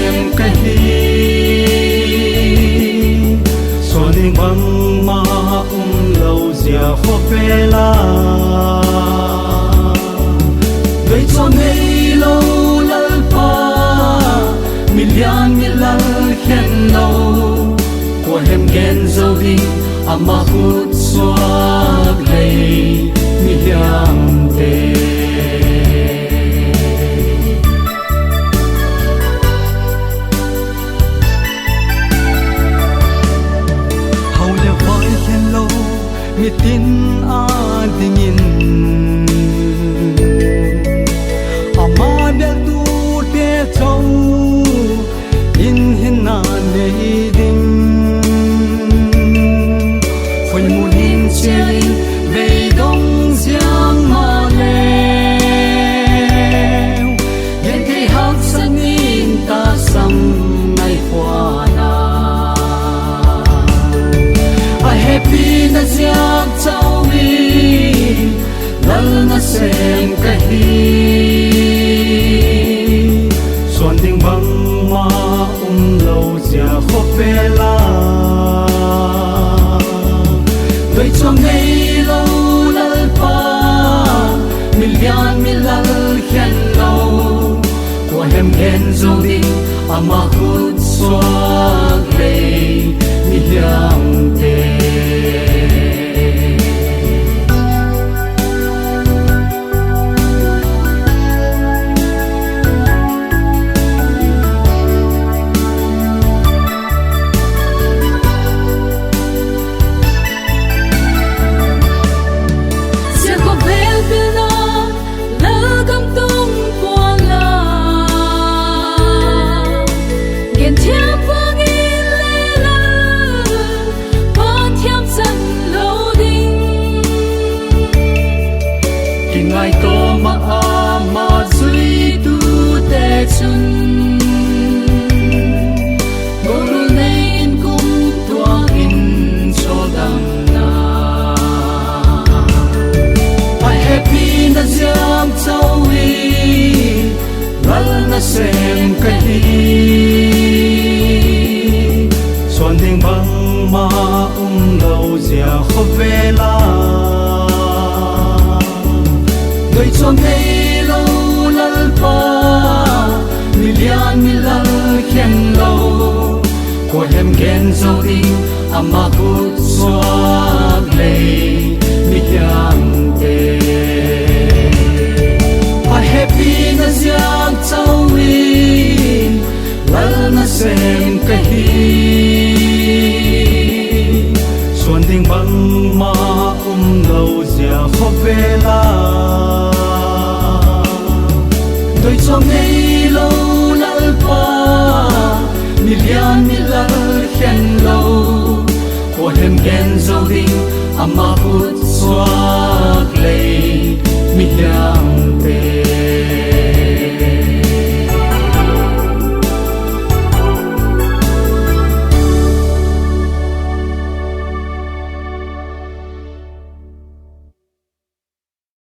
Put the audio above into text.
xem cái hi xuân đình băng ma lâu dìa khó phê la gây cho ngày lâu lal pa milian milal khen lâu của hem gen dâu đi ama hút xoa lầy mi hiang tê hầu nhà voi khen lâu mi tin a dingin ama bel tu te châu in hin na nei ding phơi muôn hin chơi về đông giang mà leo yên thấy hắc sân in ta sầm ngày qua na I happy na giang châu vi lal na xem cái hi xuân đình băng ma lâu già khó phê la đôi cho ngày lâu lal pa milian milal khen lâu của hem gen dâu đi ama hút xoa lầy mi hiang tê ngày to mà mà duy tu te chun guru nein kum tua in cho dang na I happy na jam chawi lal na sem cái hi xuân đình băng ma lâu già khó về la đôi cho ngày lâu lal pa milian milal khen lâu của hem gen dâu đi ama hút xoa lầy mi hiang tê I happy na giang châu vi lal na xem cái hi xuân đình băng ma lâu già khó về la đôi cho ngày lâu lal pa milian milal khen lâu của hem gen dâu đi ama hút xoa lầy mi hiang tê